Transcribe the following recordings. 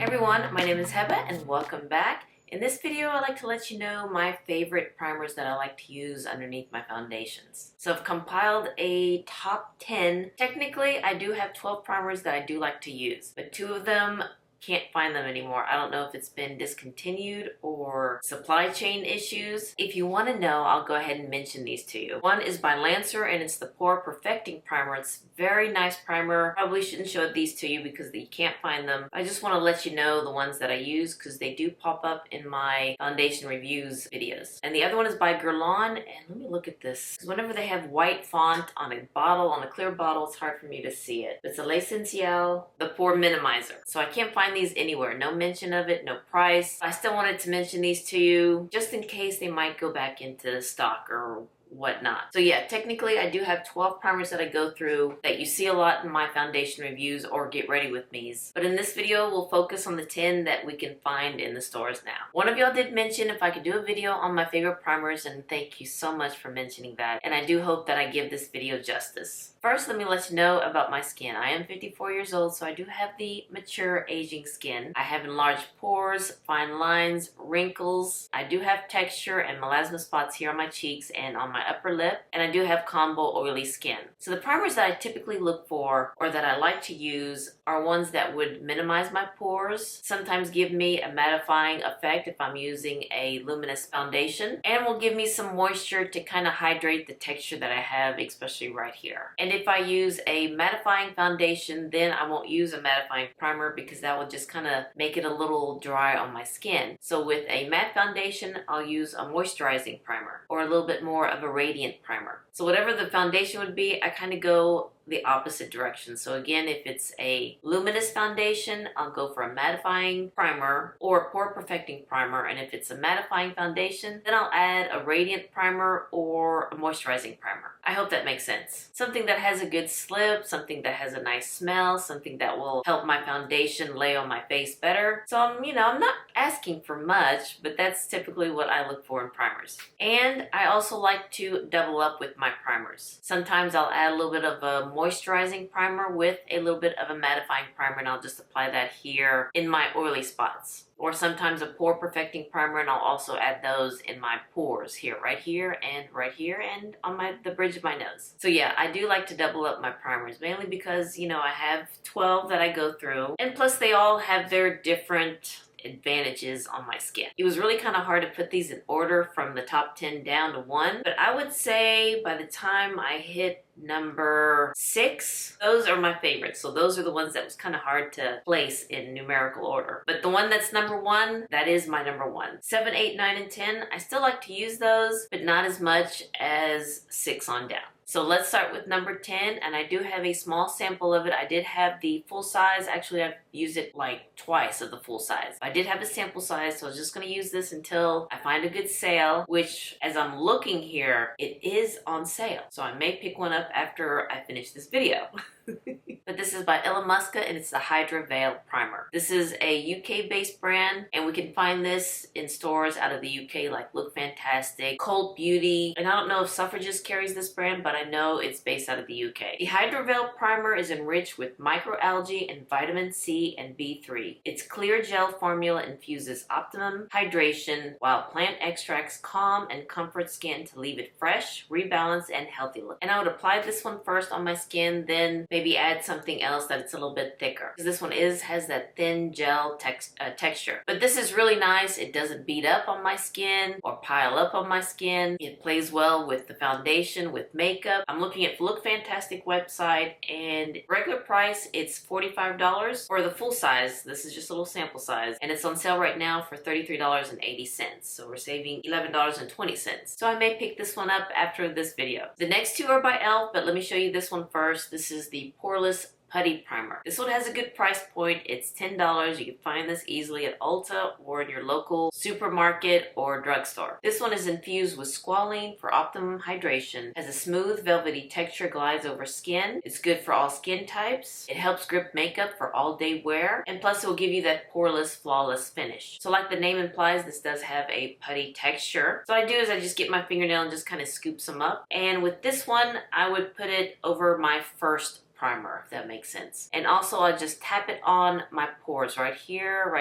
Hi everyone, my name is Heba and welcome back. In this video, I'd like to let you know my favorite primers that I like to use underneath my foundations. So I've compiled a top 10. Technically, I do have 12 primers that I do like to use, but 2 of them can't find them anymore. I don't know if it's been discontinued or supply chain issues. If you want to know, I'll go ahead and mention these to you. One is by Lancer and it's the Pore Perfecting Primer. It's a very nice primer. Probably shouldn't show these to you because you can't find them. I just want to let you know the ones that I use because they do pop up in my foundation reviews videos. And the other one is by Guerlain, and let me look at this. Whenever they have white font on a bottle, on a clear bottle, it's hard for me to see it. It's a L'Essentiel, the Pore Minimizer. So I can't find these anywhere. No mention of it, no price. I still wanted to mention these to you just in case they might go back into stock or whatnot. So yeah, technically I do have 12 primers that I go through that you see a lot in my foundation reviews or get ready with me's. But in this video, we'll focus on the 10 that we can find in the stores now. One of y'all did mention if I could do a video on my favorite primers, and thank you so much for mentioning that. And I do hope that I give this video justice. First, let me let you know about my skin. I am 54 years old, so I do have the mature aging skin. I have enlarged pores, fine lines, wrinkles. I do have texture and melasma spots here on my cheeks and on my upper lip, and I do have combo oily skin. So the primers that I typically look for or that I like to use are ones that would minimize my pores, sometimes give me a mattifying effect if I'm using a luminous foundation, and will give me some moisture to kind of hydrate the texture that I have, especially right here. And if I use a mattifying foundation, then I won't use a mattifying primer because that will just kind of make it a little dry on my skin. So with a matte foundation, I'll use a moisturizing primer or a little bit more of a radiant primer. So whatever the foundation would be, I kind of go the opposite direction. So again, if it's a luminous foundation, I'll go for a mattifying primer or a pore perfecting primer. And if it's a mattifying foundation, then I'll add a radiant primer or a moisturizing primer. I hope that makes sense. Something that has a good slip, something that has a nice smell, something that will help my foundation lay on my face better. So I'm not asking for much, but that's typically what I look for in primers. And I also like to double up with my primers. Sometimes I'll add a little bit of a moisturizing primer with a little bit of a mattifying primer, and I'll just apply that here in my oily spots. Or sometimes a pore perfecting primer, and I'll also add those in my pores here, right here, and on the bridge of my nose. So yeah, I do like to double up my primers, mainly because, I have 12 that I go through, and plus they all have their different advantages on my skin. It was really kind of hard to put these in order from the top 10 down to 1, but I would say by the time I hit number 6, those are my favorites. So those are the ones that was kind of hard to place in numerical order. But the one that's number 1, that is my number 1. 7, 8, 9, and 10, I still like to use those, but not as much as 6 on down. So let's start with number 10, and I do have a small sample of it. I did have the full size. Actually, I've used it like twice of the full size. I did have a sample size, so I was just going to use this until I find a good sale, which as I'm looking here, it is on sale. So I may pick one up after I finish this video. But this is by Illamusqua, and it's the Hydra Veil Primer. This is a UK-based brand, and we can find this in stores out of the UK like Look Fantastic, Cult Beauty, and I don't know if Suffragist carries this brand, but I know it's based out of the UK. The Hydra Veil Primer is enriched with microalgae and vitamin C and B3. Its clear gel formula infuses optimum hydration, while plant extracts calm and comfort skin to leave it fresh, rebalanced, and healthy look. And I would apply this one first on my skin, then maybe add something else that it's a little bit thicker, because this one has that thin gel texture. But this is really nice. It doesn't beat up on my skin or pile up on my skin. It plays well with the foundation, with makeup. I'm looking at Look Fantastic website, and regular price it's $45 for the full size. This is just a little sample size, and it's on sale right now for $33.80. So we're saving $11.20. So I may pick this one up after this video. The next 2 are by e.l.f., but let me show you this one first. This is the Poreless Putty Primer. This one has a good price point. It's $10. You can find this easily at Ulta or in your local supermarket or drugstore. This one is infused with squalene for optimum hydration, has a smooth velvety texture, glides over skin. It's good for all skin types. It helps grip makeup for all day wear, and plus it will give you that poreless, flawless finish. So like the name implies, this does have a putty texture. So what I do is I just get my fingernail and just kind of scoop some up. And with this one, I would put it over my first primer, if that makes sense. And also I'll just tap it on my pores right here,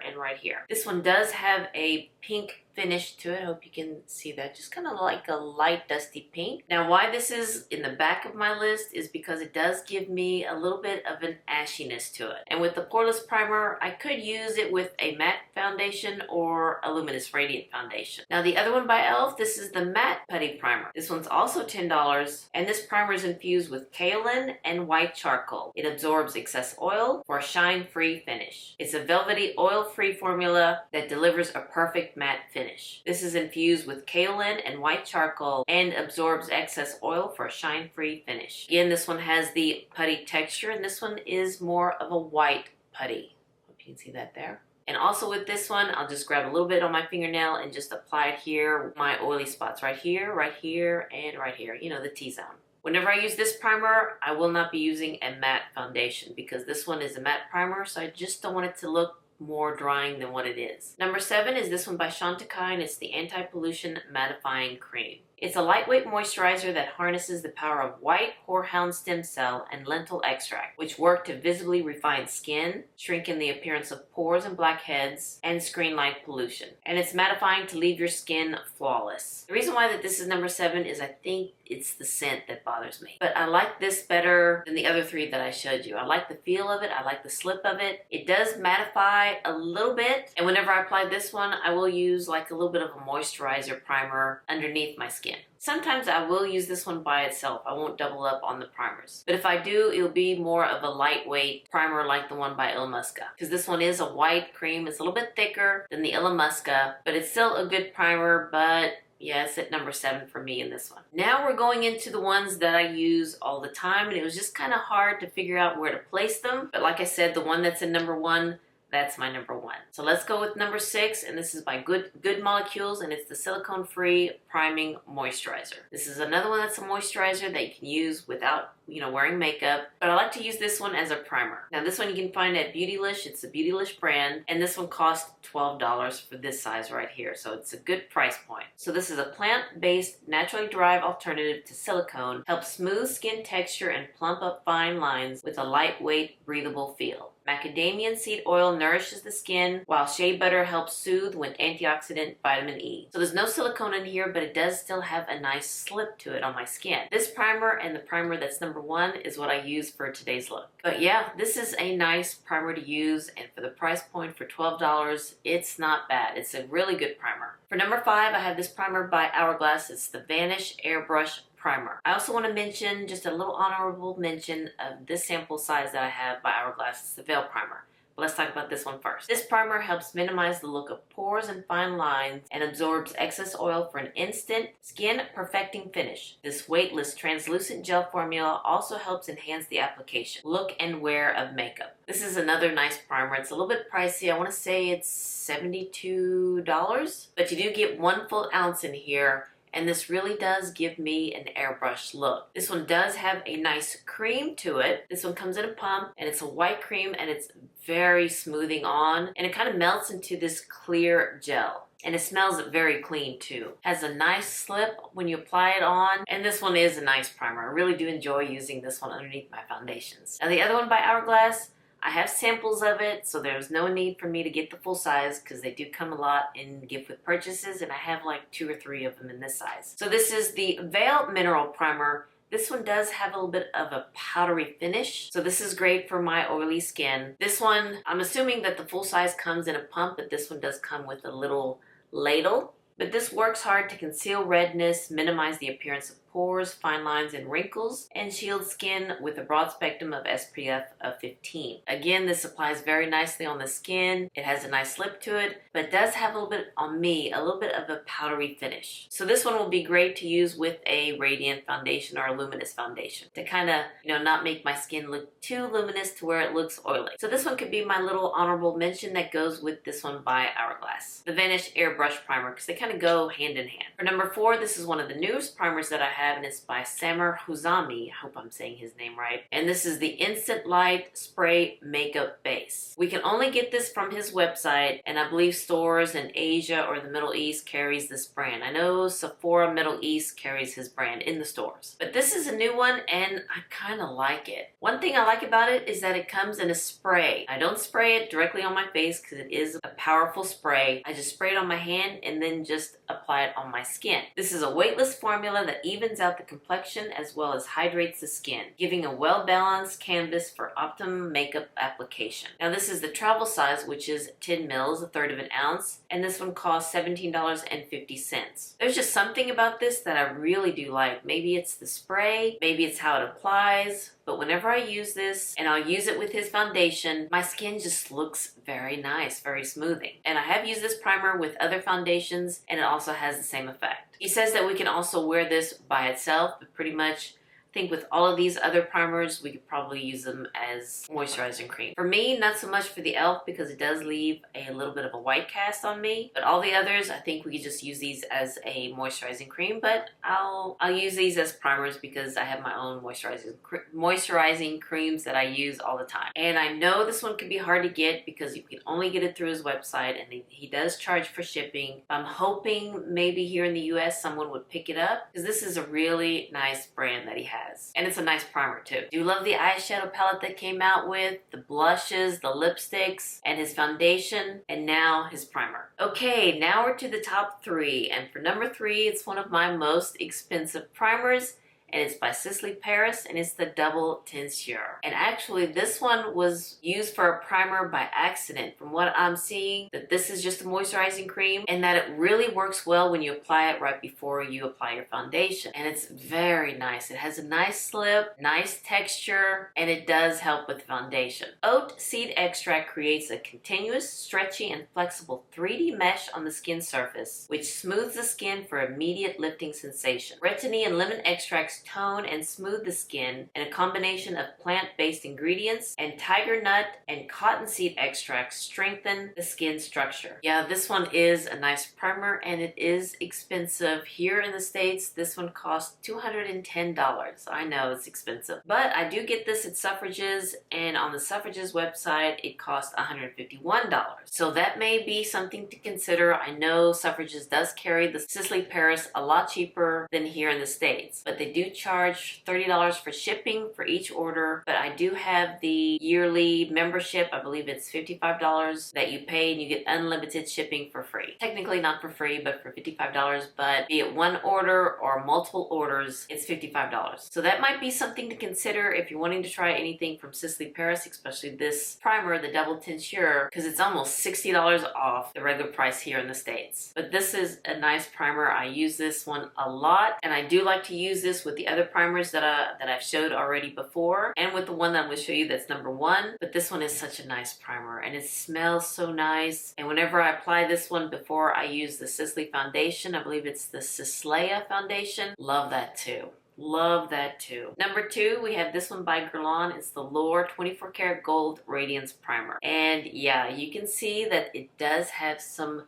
and right here. This one does have a pink finish to it. I hope you can see that. Just kind of like a light dusty pink. Now why this is in the back of my list is because it does give me a little bit of an ashiness to it. And with the poreless primer, I could use it with a matte foundation or a luminous radiant foundation. Now the other one by e.l.f., this is the matte putty primer. This one's also $10, and this primer is infused with kaolin and white charcoal. It absorbs excess oil for a shine-free finish. It's a velvety oil-free formula that delivers a perfect matte finish. This is infused with kaolin and white charcoal and absorbs excess oil for a shine-free finish. Again, this one has the putty texture, and this one is more of a white putty. Hope you can see that there. And also with this one, I'll just grab a little bit on my fingernail and just apply it here, my oily spots right here, and right here, you know, the T-zone. Whenever I use this primer, I will not be using a matte foundation because this one is a matte primer, so I just don't want it to look more drying than what it is. Number 7 is this one by Chantecaille, and it's the Anti-Pollution Mattifying Cream. It's a lightweight moisturizer that harnesses the power of white horehound stem cell and lentil extract, which work to visibly refine skin, shrink in the appearance of pores and blackheads, and screen light pollution. And it's mattifying to leave your skin flawless. The reason why that this is number 7 is I think it's the scent that bothers me. But I like this better than the other 3 that I showed you. I like the feel of it. I like the slip of it. It does mattify a little bit. And whenever I apply this one, I will use like a little bit of a moisturizer primer underneath my skin. Sometimes I will use this one by itself. I won't double up on the primers. But if I do, it'll be more of a lightweight primer like the one by Illamusqua. Because this one is a white cream. It's a little bit thicker than the Illamusqua, but it's still a good primer, but yeah, it's at number 7 for me in this one. Now we're going into the ones that I use all the time, and it was just kind of hard to figure out where to place them. But like I said, the one that's in number 1, that's my number 1. So let's go with number 6, and this is by Good Molecules, and it's the silicone-free priming moisturizer. This is another one that's a moisturizer that you can use without, wearing makeup, but I like to use this one as a primer. Now this one you can find at Beautylish. It's the Beautylish brand, and this one costs $12 for this size right here, so it's a good price point. So this is a plant-based, naturally derived alternative to silicone, helps smooth skin texture and plump up fine lines with a lightweight, breathable feel. Macadamia seed oil nourishes the skin, while shea butter helps soothe with antioxidant vitamin E. So there's no silicone in here, but it does still have a nice slip to it on my skin. This primer and the primer that's number 1 is what I use for today's look. But yeah, this is a nice primer to use, and for the price point for $12, it's not bad. It's a really good primer. For number 5, I have this primer by Hourglass. It's the Vanish Airbrush Primer. I also want to mention just a little honorable mention of this sample size that I have by Hourglass. It's the Veil Primer. But let's talk about this one first. This primer helps minimize the look of pores and fine lines and absorbs excess oil for an instant skin perfecting finish. This weightless translucent gel formula also helps enhance the application, look, and wear of makeup. This is another nice primer. It's a little bit pricey. I want to say it's $72, but you do get 1 full ounce in here. And this really does give me an airbrush look. This one does have a nice cream to it. This one comes in a pump, and it's a white cream, and it's very smoothing on, and it kind of melts into this clear gel. And it smells very clean too. Has a nice slip when you apply it on, and this one is a nice primer. I really do enjoy using this one underneath my foundations. Now the other one by Hourglass, I have samples of it, so there's no need for me to get the full size because they do come a lot in gift with purchases, and I have like 2 or 3 of them in this size. So this is the Veil Mineral Primer. This one does have a little bit of a powdery finish, so this is great for my oily skin. This one, I'm assuming that the full size comes in a pump, but this one does come with a little ladle. But this works hard to conceal redness, minimize the appearance of pores, fine lines, and wrinkles, and shield skin with a broad spectrum of SPF of 15. Again, this applies very nicely on the skin. It has a nice slip to it, but it does have a little bit, on me, a little bit of a powdery finish. So this one will be great to use with a radiant foundation or a luminous foundation to kind of, not make my skin look too luminous to where it looks oily. So this one could be my little honorable mention that goes with this one by Hourglass, the Vanish Airbrush Primer, because they kind of go hand in hand. For number 4, this is one of the newest primers that I have, and it's by Samer Huzami. I hope I'm saying his name right. And this is the Instant Light Spray Makeup Base. We can only get this from his website, and I believe stores in Asia or the Middle East carries this brand. I know Sephora Middle East carries his brand in the stores. But this is a new one, and I kind of like it. One thing I like about it is that it comes in a spray. I don't spray it directly on my face because it is a powerful spray. I just spray it on my hand and then just apply it on my skin. This is a weightless formula that evens out the complexion as well as hydrates the skin, giving a well-balanced canvas for optimum makeup application. Now this is the travel size, which is 10 mils, a third of an ounce, and this one costs $17.50. There's just something about this that I really do like. Maybe it's the spray, maybe it's how it applies, but whenever I use this, and I'll use it with his foundation, my skin just looks very nice, very smoothing. And I have used this primer with other foundations, and it also has the same effect. He says that we can also wear this by itself, but pretty much I think with all of these other primers, we could probably use them as moisturizing cream. For me, not so much for the e.l.f. because it does leave a little bit of a white cast on me. But all the others, I think we could just use these as a moisturizing cream. But I'll use these as primers because I have my own moisturizing creams that I use all the time. And I know this one could be hard to get because you can only get it through his website, and he does charge for shipping. I'm hoping maybe here in the US someone would pick it up because this is a really nice brand that he has. And it's a nice primer too. Do love the eyeshadow palette that came out with, the blushes, the lipsticks, and his foundation, and now his primer. Okay, now we're to the top 3, and for number 3, it's one of my most expensive primers, and it's by Sisley Paris, and it's the Double Teinture. And actually, this one was used for a primer by accident. From what I'm seeing, that this is just a moisturizing cream, and that it really works well when you apply it right before you apply your foundation. And it's very nice. It has a nice slip, nice texture, and it does help with foundation. Oat seed extract creates a continuous, stretchy, and flexible 3D mesh on the skin surface, which smooths the skin for immediate lifting sensation. Retinine and lemon extracts tone and smooth the skin, and a combination of plant-based ingredients and tiger nut and cottonseed extracts strengthen the skin structure. Yeah, this one is a nice primer, and it is expensive. Here in the States, this one costs $210. I know it's expensive, but I do get this at Suffrages, and on the Suffrages website, it costs $151. So that may be something to consider. I know Suffrages does carry the Sisley Paris a lot cheaper than here in the States, but they do charge $30 for shipping for each order. But I do have the yearly membership. I believe it's $55 that you pay, and you get unlimited shipping for free. Technically not for free, but for $55. But be it one order or multiple orders, it's $55. So that might be something to consider if you're wanting to try anything from Sisley Paris, especially this primer, the Double Teinture, because it's almost $60 off the regular price here in the States. But this is a nice primer. I use this one a lot, and I do like to use this with the other primers that I've showed already before, and with the one that I'm going to show you that's number 1. But this one is such a nice primer, and it smells so nice. And whenever I apply this one before I use the Sisley foundation, I believe it's the Sislea foundation, love that too. Love that too. Number 2, we have this one by Guerlain. It's the Lore 24 Karat Gold Radiance Primer. And yeah, you can see that it does have some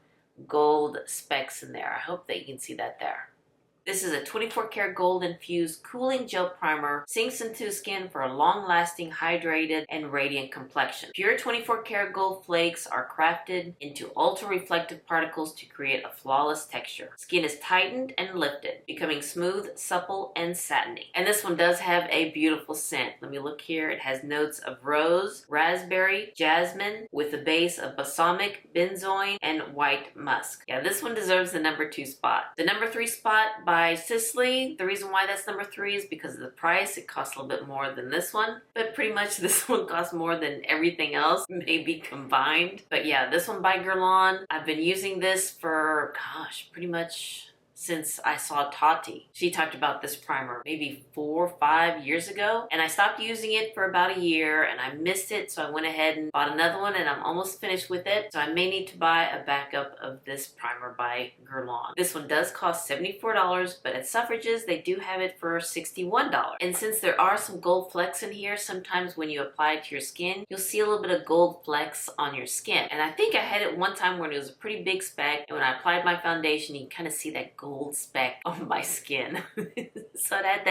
gold specks in there. I hope that you can see that there. This is a 24 karat gold infused cooling gel primer, sinks into the skin for a long-lasting, hydrated, and radiant complexion. Pure 24 karat gold flakes are crafted into ultra-reflective particles to create a flawless texture. Skin is tightened and lifted, becoming smooth, supple, and satiny. And this one does have a beautiful scent. Let me look here. It has notes of rose, raspberry, jasmine, with a base of balsamic, benzoin, and white musk. Yeah, this one deserves the number 2 spot. The number 3 spot by Sisley. The reason why that's number 3 is because of the price. It costs a little bit more than this one, but pretty much this one costs more than everything else, maybe combined. But yeah, this one by Guerlain. I've been using this for, gosh, pretty much since I saw Tati. She talked about this primer maybe 4 or 5 years ago, and I stopped using it for about a year, and I missed it, so I went ahead and bought another one, and I'm almost finished with it. So I may need to buy a backup of this primer by Guerlain. This one does cost $74, but at Suffrages they do have it for $61. And since there are some gold flecks in here, sometimes when you apply it to your skin, you'll see a little bit of gold flecks on your skin. And I think I had it one time when it was a pretty big speck, and when I applied my foundation, you can kind of see that gold speck on my skin. So it had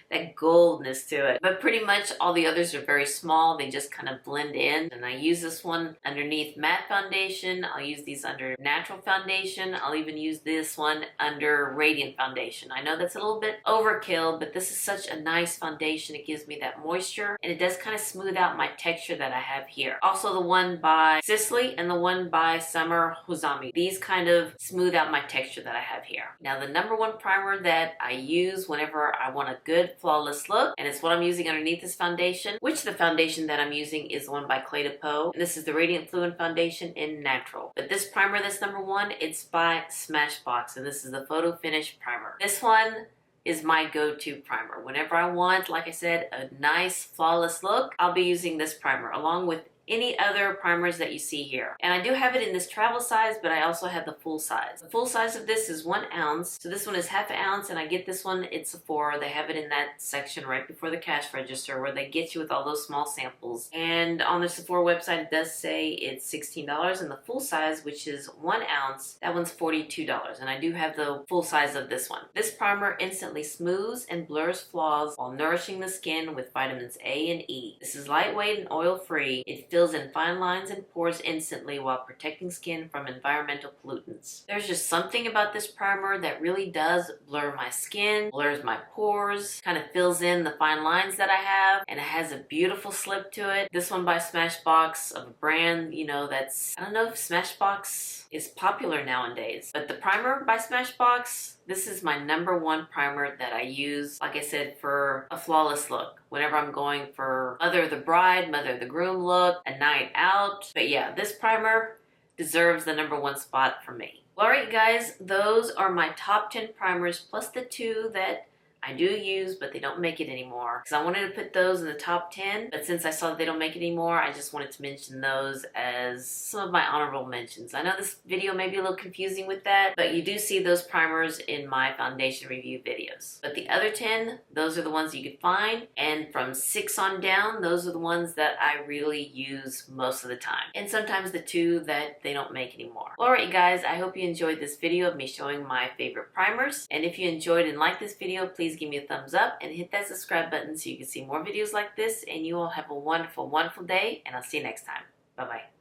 that goldness to it. But pretty much all the others are very small. They just kind of blend in. And I use this one underneath matte foundation. I'll use these under natural foundation. I'll even use this one under radiant foundation. I know that's a little bit overkill, but this is such a nice foundation. It gives me that moisture, and it does kind of smooth out my texture that I have here. Also the one by Sisley and the one by Summer Hozami. These kind of smooth out my texture that I have here. Now the number one primer that I use whenever I want a good flawless look, and it's what I'm using underneath this foundation, which the foundation that I'm using is the one by Clé de Peau, and this is the Radiant Fluid Foundation in Natural. But this primer that's number one, it's by Smashbox, and this is the Photo Finish Primer. This one is my go-to primer. Whenever I want, like I said, a nice flawless look, I'll be using this primer along with any other primers that you see here. And I do have it in this travel size, but I also have the full size. The full size of this is 1 ounce. So this one is half an ounce, and I get this one at Sephora. They have it in that section right before the cash register where they get you with all those small samples. And on the Sephora website, it does say it's $16, and the full size, which is 1 ounce, that one's $42. And I do have the full size of this one. This primer instantly smooths and blurs flaws while nourishing the skin with vitamins A and E. This is lightweight and oil-free. It fills in fine lines and pores instantly while protecting skin from environmental pollutants. There's just something about this primer that really does blur my skin, blurs my pores, kind of fills in the fine lines that I have, and it has a beautiful slip to it. This one by Smashbox, of a brand, you know, that's, I don't know if Smashbox is popular nowadays, but the primer by Smashbox, this is my number one primer that I use, like I said, for a flawless look. Whenever I'm going for mother of the bride, mother of the groom look, a night out. But yeah, this primer deserves the number one spot for me. Alright guys, those are my top 10 primers plus the 2 that I do use, but they don't make it anymore. Because I wanted to put those in the top 10, but since I saw that they don't make it anymore, I just wanted to mention those as some of my honorable mentions. I know this video may be a little confusing with that, but you do see those primers in my foundation review videos. But the other 10, those are the ones you could find, and from 6 on down, those are the ones that I really use most of the time. And sometimes the 2 that they don't make anymore. Alright guys, I hope you enjoyed this video of me showing my favorite primers. And if you enjoyed and liked this video, please give me a thumbs up and hit that subscribe button so you can see more videos like this, and you all have a wonderful, wonderful day, and I'll see you next time. Bye-bye.